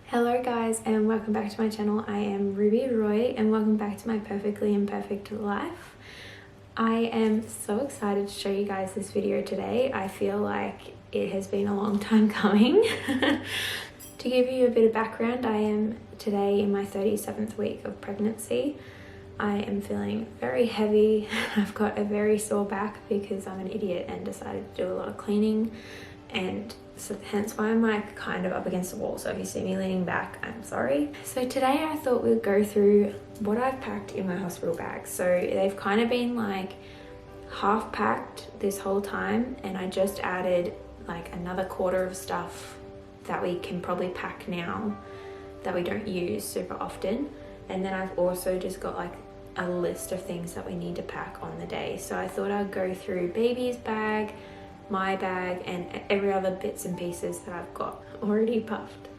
Hello guys and welcome back to my channel. I am Ruby Roy and welcome back to my perfectly imperfect life. I am so excited to show you guys this video today. I feel like it has been a long time coming. To give you a bit of background, I am today in my 37th week of pregnancy. I am feeling very heavy. I've got a very sore back because I'm an idiot and decided to do a lot of cleaning, and so hence why I'm like kind of up against the wall. So if you see me leaning back, I'm sorry. So today I thought we'd go through what I've packed in my hospital bag. So they've kind of been like half packed this whole time, and I just added like another quarter of stuff that we can probably pack now that we don't use super often. And then I've also just got like a list of things that we need to pack on the day. So I thought I'd go through baby's bag, my bag, and every other bits and pieces that I've got already puffed.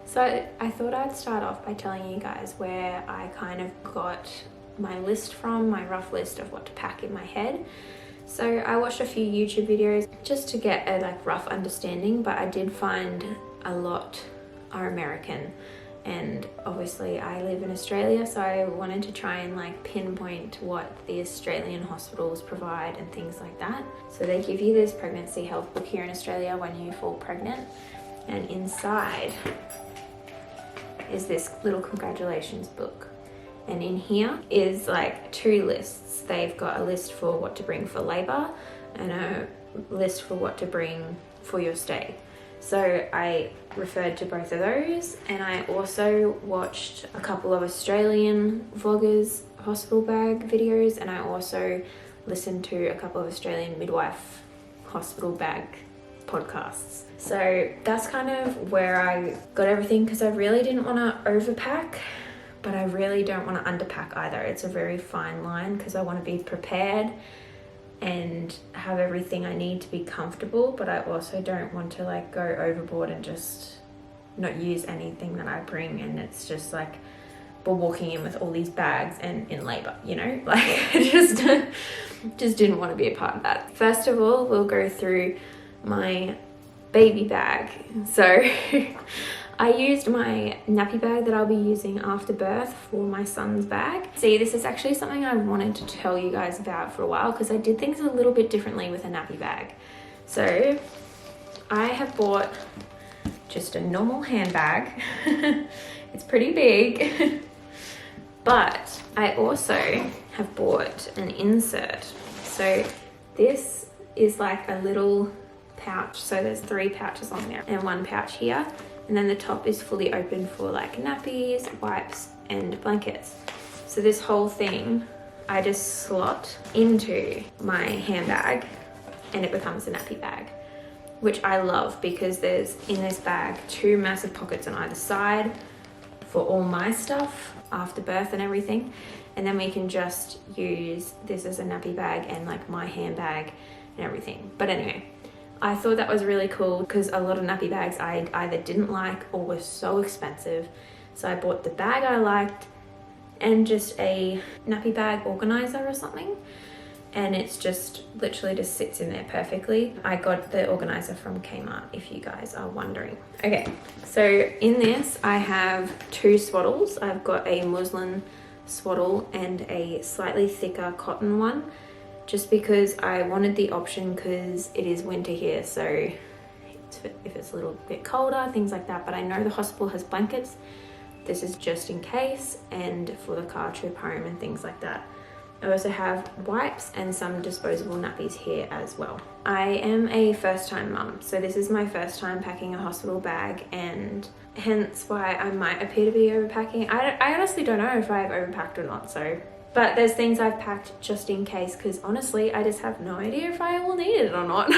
So I thought I'd start off by telling you guys where I kind of got my list from, my rough list of what to pack in my head. So I watched a few YouTube videos just to get a like rough understanding, but I did find a lot are American. And obviously I live in Australia, so I wanted to try and like pinpoint what the Australian hospitals provide and things like that. So they give you this pregnancy health book here in Australia when you fall pregnant, and inside is this little congratulations book. And in here is like two lists. They've got a list for what to bring for labor and a list for what to bring for your stay. So I referred to both of those, and I also watched a couple of Australian vloggers hospital bag videos, and I also listened to a couple of Australian midwife hospital bag podcasts. So that's kind of where I got everything, because I really didn't want to overpack, but I really don't want to underpack either. It's a very fine line because I want to be prepared and have everything I need to be comfortable, but I also don't want to like go overboard and just not use anything that I bring, and it's just like we're walking in with all these bags and in labor, you know, like I just didn't want to be a part of that. First of all, we'll go through my baby bag. So I used my nappy bag that I'll be using after birth for my son's bag. See, this is actually something I wanted to tell you guys about for a while, because I did things a little bit differently with a nappy bag. So I have bought just a normal handbag. It's pretty big, but I also have bought an insert. So this is like a little pouch. So there's 3 pouches on there and 1 pouch here. And then the top is fully open for like nappies, wipes, and blankets. So this whole thing, I just slot into my handbag and it becomes a nappy bag, which I love because there's in this bag 2 massive pockets on either side for all my stuff after birth and everything. And then we can just use this as a nappy bag and like my handbag and everything. But anyway, I thought that was really cool because a lot of nappy bags I either didn't like or were so expensive. So I bought the bag I liked and just a nappy bag organizer or something. And it's just literally just sits in there perfectly. I got the organizer from Kmart, if you guys are wondering. Okay, so in this I have 2 swaddles. I've got a muslin swaddle and a slightly thicker cotton one, just because I wanted the option because it is winter here, so if it's a little bit colder, things like that. But I know the hospital has blankets. This is just in case, and for the car trip home and things like that. I also have wipes and some disposable nappies here as well. I am a first-time mum, so this is my first time packing a hospital bag, and hence why I might appear to be overpacking. I honestly don't know if I've overpacked or not, but there's things I've packed just in case, because honestly, I just have no idea if I will need it or not.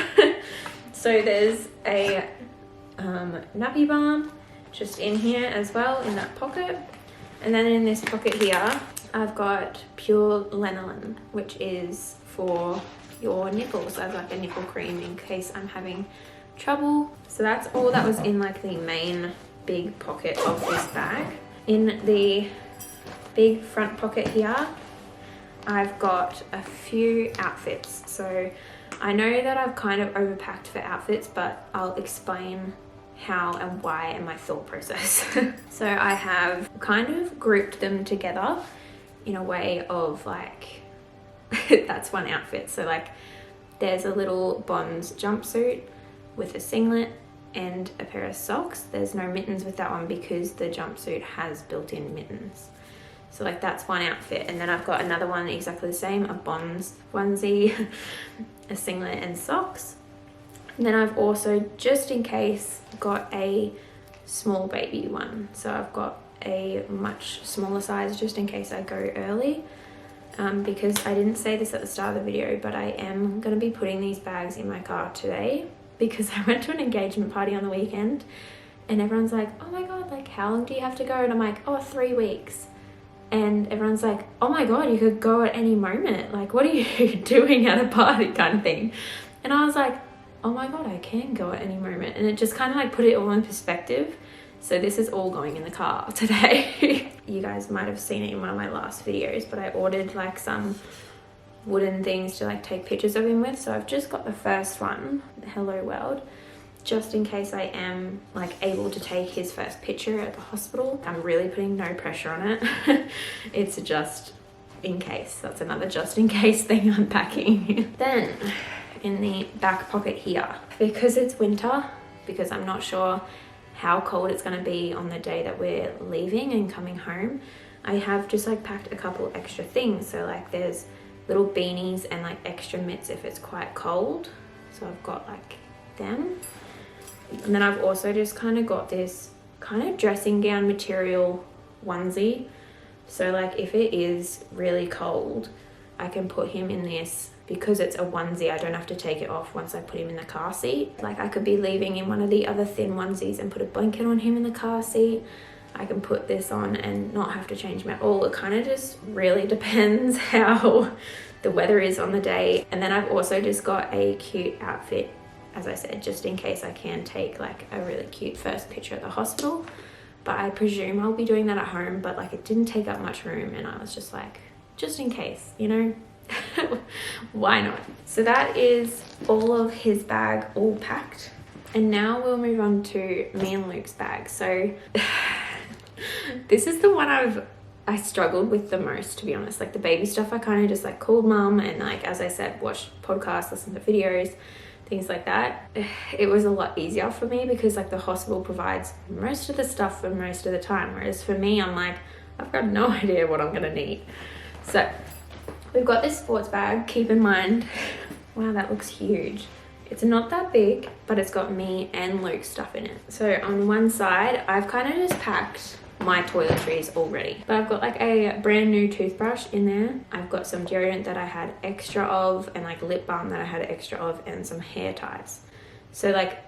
So there's a nappy balm just in here as well, in that pocket. And then in this pocket here, I've got pure lanolin, which is for your nipples, as like a nipple cream in case I'm having trouble. So that's all that was in like the main big pocket of this bag. In the big front pocket here, I've got a few outfits. So I know that I've kind of overpacked for outfits, but I'll explain how and why and my thought process. So I have kind of grouped them together in a way of like, that's one outfit. So like there's a little Bonds jumpsuit with a singlet and a pair of socks. There's no mittens with that one because the jumpsuit has built-in mittens. So like that's one outfit. And then I've got another one exactly the same, a Bonds onesie, a singlet and socks. And then I've also, just in case, got a small baby one. So I've got a much smaller size just in case I go early. Because I didn't say this at the start of the video, but I am going to be putting these bags in my car today because I went to an engagement party on the weekend and everyone's like, oh my God, like how long do you have to go? And I'm like, oh, 3 weeks. And everyone's like, oh my God, you could go at any moment. Like, what are you doing at a party kind of thing? And I was like, oh my God, I can go at any moment. And it just kind of like put it all in perspective. So this is all going in the car today. You guys might have seen it in one of my last videos, but I ordered like some wooden things to like take pictures of him with. So I've just got the first one, Hello World, just in case I am like able to take his first picture at the hospital. I'm really putting no pressure on it. It's just in case. That's another just in case thing I'm packing. Then in the back pocket here, because it's winter, because I'm not sure how cold it's going to be on the day that we're leaving and coming home, I have just like packed a couple extra things. So like there's little beanies and like extra mitts if it's quite cold. So I've got like them. And then I've also just kind of got this kind of dressing gown material onesie. So like if it is really cold, I can put him in this. Because it's a onesie, I don't have to take it off once I put him in the car seat. Like I could be leaving in one of the other thin onesies and put a blanket on him in the car seat. I can put this on and not have to change him at all. It kind of just really depends how the weather is on the day. And then I've also just got a cute outfit, as I said, just in case I can take like a really cute first picture at the hospital. But I presume I'll be doing that at home, but like it didn't take up much room and I was just like, just in case, you know? Why not? So that is all of his bag all packed. And now we'll move on to me and Luke's bag. So this is the one I struggled with the most, to be honest. Like the baby stuff, I kind of just like called mum and like, as I said, watched podcasts, listened to videos, things like that. It was a lot easier for me because like the hospital provides most of the stuff for most of the time. Whereas for me, I'm like, I've got no idea what I'm gonna need. So we've got this sports bag. Keep in mind, wow, that looks huge. It's not that big, but it's got me and Luke's stuff in it. So on one side, I've kind of just packed my toiletries already. But I've got like a brand new toothbrush in there. I've got some deodorant that I had extra of and like lip balm that I had extra of and some hair ties. So like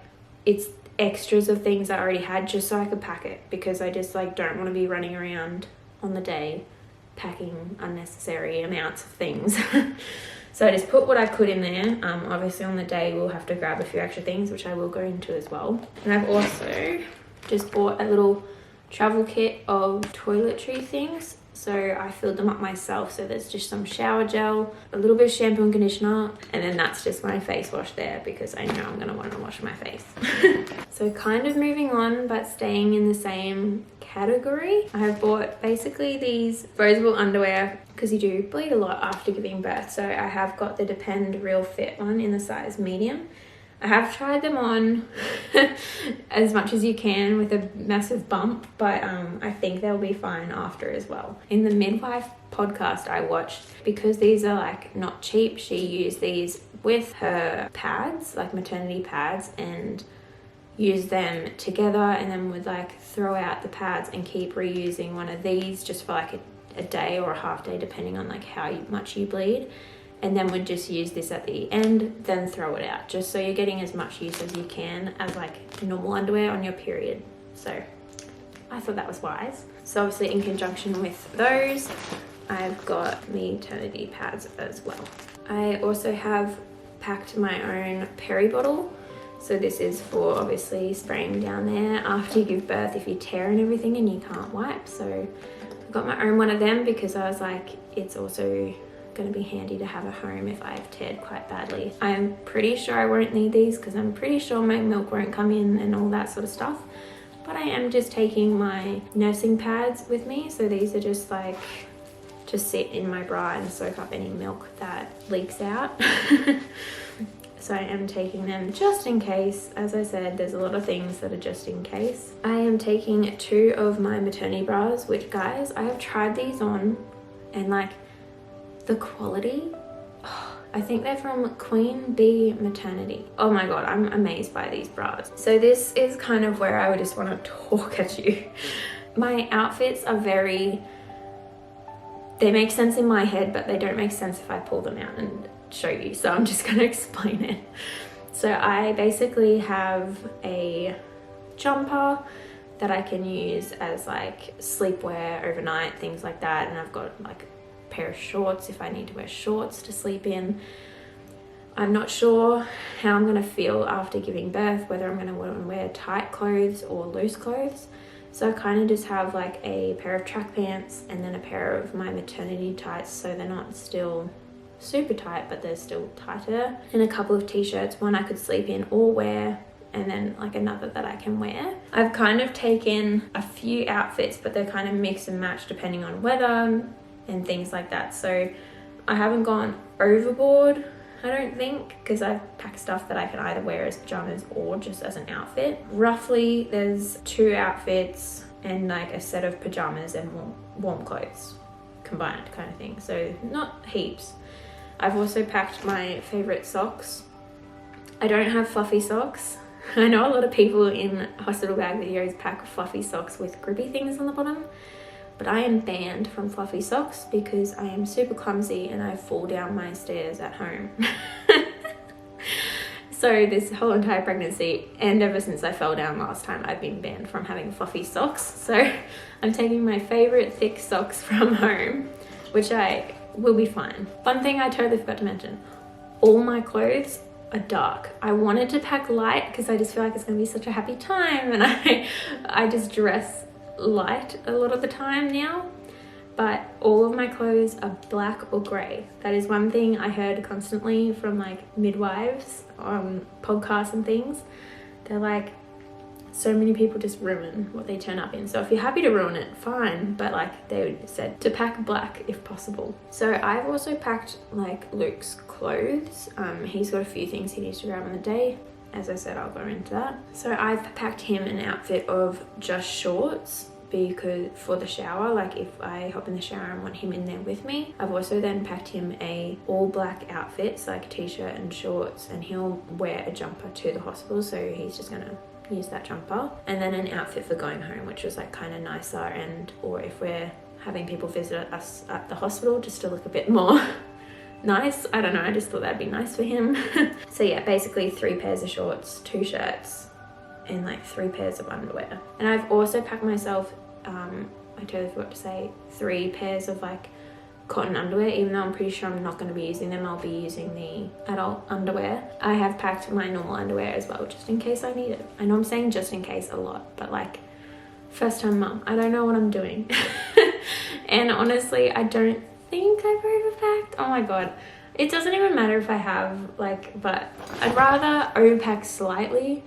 it's extras of things I already had just so I could pack it because I just like don't want to be running around on the day packing unnecessary amounts of things. So I just put what I could in there. Obviously on the day we'll have to grab a few extra things, which I will go into as well. And I've also just bought a little travel kit of toiletry things. So I filled them up myself. So there's just some shower gel, a little bit of shampoo and conditioner, and then that's just my face wash there because I know I'm gonna want to wash my face. So kind of moving on, but staying in the same category. I have bought basically these disposable underwear because you do bleed a lot after giving birth. So I have got the Depend Real Fit one in the size medium. I have tried them on as much as you can with a massive bump, but I think they'll be fine after as well. In the midwife podcast I watched, because these are like not cheap, she used these with her pads, like maternity pads, and use them together and then would like throw out the pads and keep reusing one of these just for like a day or a half day depending on like how much you bleed, and then would just use this at the end, then throw it out, just so you're getting as much use as you can as like normal underwear on your period. So I thought that was wise. So obviously in conjunction with those, I've got maternity pads as well. I also have packed my own peri bottle. So this is for obviously spraying down there after you give birth if you tear and everything and you can't wipe. So I've got my own one of them because I was like, it's also going to be handy to have at home if I've teared quite badly. I'm pretty sure I won't need these because I'm pretty sure my milk won't come in and all that sort of stuff. But I am just taking my nursing pads with me. So these are just like, just sit in my bra and soak up any milk that leaks out. So I am taking them just in case. As I said, there's a lot of things that are just in case. I am taking 2 of my maternity bras, which guys, I have tried these on and like the quality, I think they're from Queen Bee Maternity. Oh my God, I'm amazed by these bras. So this is kind of where I would just want to talk at you. My outfits are they make sense in my head, but they don't make sense if I pull them out and show you. So I'm just going to explain it. So I basically have a jumper that I can use as like sleepwear overnight, things like that. And I've got like a pair of shorts if I need to wear shorts to sleep in. I'm not sure how I'm going to feel after giving birth, whether I'm going to want to wear tight clothes or loose clothes. So I kind of just have like a pair of track pants and then a pair of my maternity tights, so they're not still super tight, but they're still tighter, and a couple of t-shirts, one I could sleep in or wear, and then like another that I can wear. I've kind of taken a few outfits, but they're kind of mix and match depending on weather and things like that. So I haven't gone overboard, I don't think, because I've packed stuff that I can either wear as pajamas or just as an outfit. Roughly there's 2 outfits and like a set of pajamas and warm clothes combined kind of thing. So not heaps. I've also packed my favorite socks. I don't have fluffy socks. I know a lot of people in hospital bag videos pack fluffy socks with grippy things on the bottom, but I am banned from fluffy socks because I am super clumsy and I fall down my stairs at home. So this whole entire pregnancy, and ever since I fell down last time, I've been banned from having fluffy socks. So I'm taking my favorite thick socks from home, which I will be fine. One thing I totally forgot to mention, all my clothes are dark. I wanted to pack light because I just feel like it's going to be such a happy time, and I just dress light a lot of the time now. But all of my clothes are black or grey. That is one thing I heard constantly from like midwives on podcasts and things. They're like, so many people just ruin what they turn up in. So if you're happy to ruin it, fine. But like they said to pack black if possible. So I've also packed like Luke's clothes. He's got a few things he needs to grab on the day. As I said, I'll go into that. So I've packed him an outfit of just shorts, because for the shower, like if I hop in the shower and want him in there with me. I've also then packed him a all black outfit, so like a t-shirt and shorts, and he'll wear a jumper to the hospital, so he's just gonna use that jumper. And then an outfit for going home, which was like kind of nicer, and or if we're having people visit us at the hospital, just to look a bit more nice. I don't know, I just thought that'd be nice for him. So yeah, basically 3 pairs of shorts, 2 shirts, and like 3 pairs of underwear. And I've also packed myself, I totally forgot to say, 3 pairs of like cotton underwear, even though I'm pretty sure I'm not going to be using them. I'll be using the adult underwear. I have packed my normal underwear as well, just in case I need it. I know I'm saying just in case a lot, but like, first time mum, I don't know what I'm doing. And honestly, I don't think I've overpacked. Oh my God. It doesn't even matter if I have, like, but I'd rather overpack slightly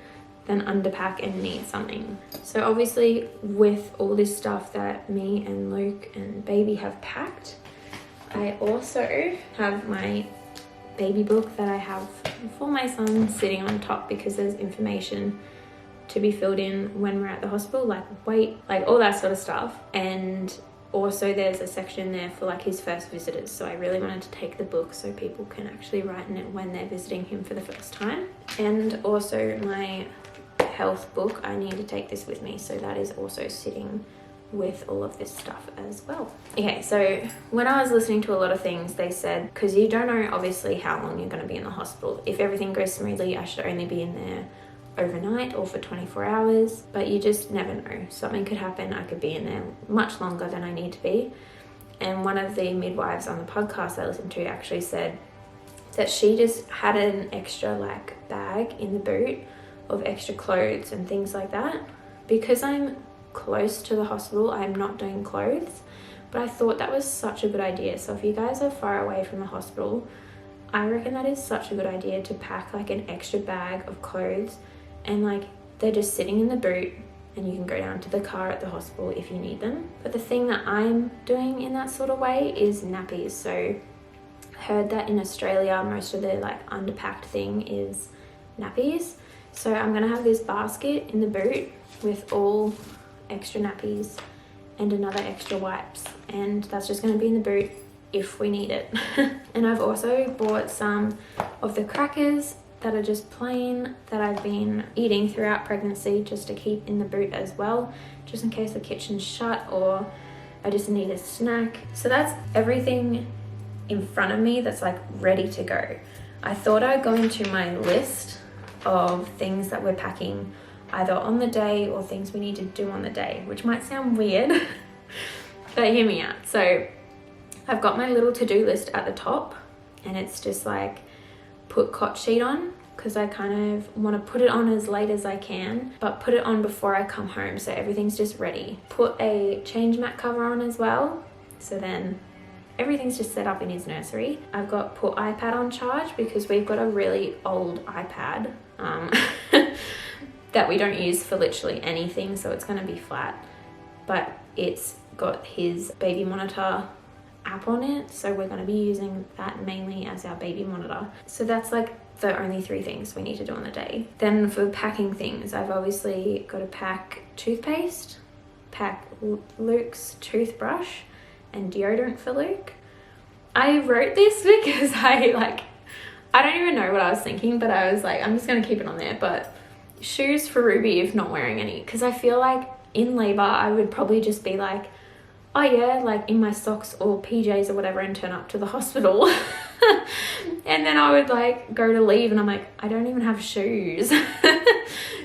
than underpack and need something. So obviously with all this stuff that me and Luke and baby have packed, I also have my baby book that I have for my son sitting on top, because there's information to be filled in when we're at the hospital, like weight, like all that sort of stuff. And also there's a section there for like his first visitors. So I really wanted to take the book so people can actually write in it when they're visiting him for the first time. And also my health book, I need to take this with me, so that is also sitting with all of this stuff as well. Okay, so when I was listening to a lot of things, they said, because you don't know obviously how long you're going to be in the hospital. If everything goes smoothly, I should only be in there overnight or for 24 hours, but you just never know. Something could happen. I could be in there much longer than I need to be. And one of the midwives on the podcast I listened to actually said that she just had an extra like bag in the boot of extra clothes and things like that. Because I'm close to the hospital, I'm not doing clothes, but I thought that was such a good idea. So if you guys are far away from the hospital, I reckon that is such a good idea to pack like an extra bag of clothes, and like they're just sitting in the boot and you can go down to the car at the hospital if you need them. But the thing that I'm doing in that sort of way is nappies. So I heard that in Australia most of the like underpacked thing is nappies. So I'm gonna have this basket in the boot with all extra nappies and another extra wipes, and that's just gonna be in the boot if we need it. And I've also bought some of the crackers that are just plain that I've been eating throughout pregnancy, just to keep in the boot as well, just in case the kitchen's shut or I just need a snack. So that's everything in front of me that's like ready to go. I thought I'd go into my list of things that we're packing either on the day or things we need to do on the day, which might sound weird, but hear me out. So I've got my little to-do list at the top, and it's just like put cot sheet on, because I kind of want to put it on as late as I can, but put it on before I come home so everything's just ready. Put a change mat cover on as well, so then everything's just set up in his nursery. I've got put iPad on charge because we've got a really old iPad that we don't use for literally anything, so it's going to be flat, but it's got his baby monitor app on it, so we're going to be using that mainly as our baby monitor. So that's like the only 3 things we need to do on the day. Then for packing things, I've obviously got to pack toothpaste, pack Luke's toothbrush and deodorant for Luke. I wrote this because I don't even know what I was thinking, but I was like, I'm just going to keep it on there. But shoes for Ruby if not wearing any, because I feel like in labor I would probably just be like, oh yeah, like in my socks or PJs or whatever, and turn up to the hospital. And then I would like go to leave and I'm like, I don't even have shoes.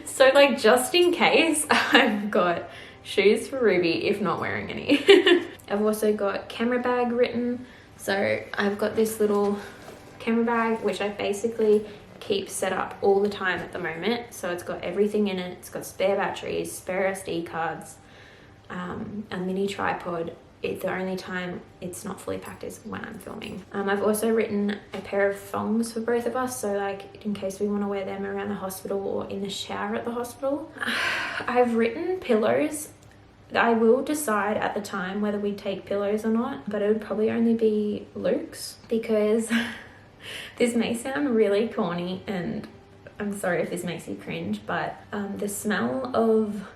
So like just in case, I've got shoes for Ruby if not wearing any. I've also got camera bag written. So I've got this little camera bag which I basically keep set up all the time at the moment. So it's got everything in it. It's got spare batteries, spare SD cards, a mini tripod. The only time it's not fully packed is when I'm filming. I've also written a pair of thongs for both of us, so like in case we want to wear them around the hospital or in the shower at the hospital. I've written pillows. I will decide at the time whether we take pillows or not, but it would probably only be Luke's, because this may sound really corny and I'm sorry if this makes you cringe, but the smell of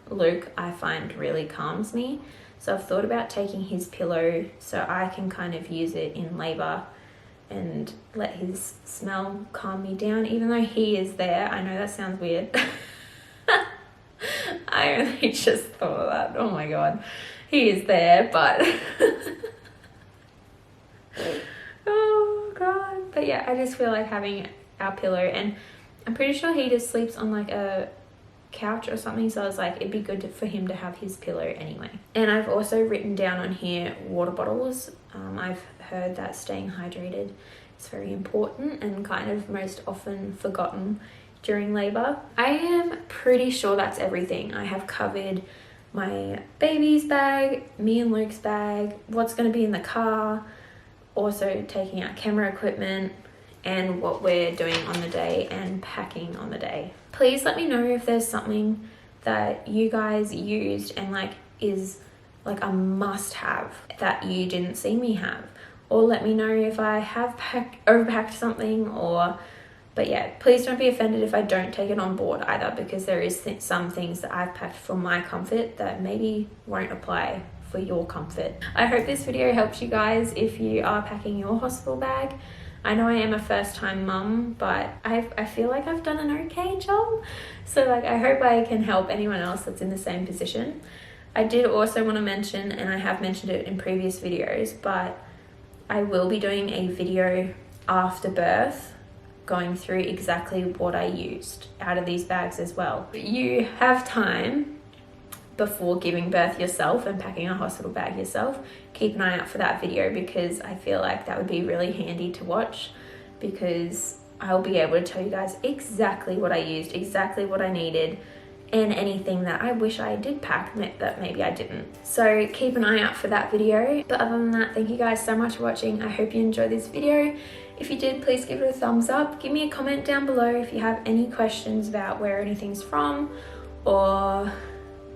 Luke I find really calms me. So I've thought about taking his pillow so I can kind of use it in labor and let his smell calm me down, even though he is there. I know that sounds weird. I only just thought of that. Oh my god. He is there, but oh god. But yeah, I just feel like having our pillow, and I'm pretty sure he just sleeps on like a couch or something, so I was like, it'd be good for him to have his pillow anyway. And I've also written down on here water bottles. I've heard that staying hydrated is very important and kind of most often forgotten during labor. I am pretty sure that's everything. I have covered my baby's bag, me and Luke's bag, what's going to be in the car, also taking out camera equipment, and what we're doing on the day and packing on the day. Please let me know if there's something that you guys used and like is like a must have that you didn't see me have, or let me know if I have overpacked something, or but yeah, please don't be offended if I don't take it on board either, because there is some things that I've packed for my comfort that maybe won't apply for your comfort. I hope this video helps you guys if you are packing your hospital bag. I know I am a first-time mum, but I feel like I've done an okay job. So like, I hope I can help anyone else that's in the same position. I did also want to mention, and I have mentioned it in previous videos, but I will be doing a video after birth going through exactly what I used out of these bags as well. You have time before giving birth yourself and packing a hospital bag yourself. Keep an eye out for that video, because I feel like that would be really handy to watch, because I'll be able to tell you guys exactly what I used, exactly what I needed, and anything that I wish I did pack that maybe I didn't. So keep an eye out for that video. But other than that, thank you guys so much for watching. I hope you enjoyed this video. If you did, please give it a thumbs up. Give me a comment down below if you have any questions about where anything's from or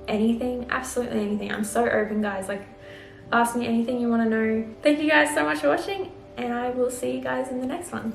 anything, absolutely anything. I'm so open, guys. Like, ask me anything you want to know. Thank you guys so much for watching, and I will see you guys in the next one.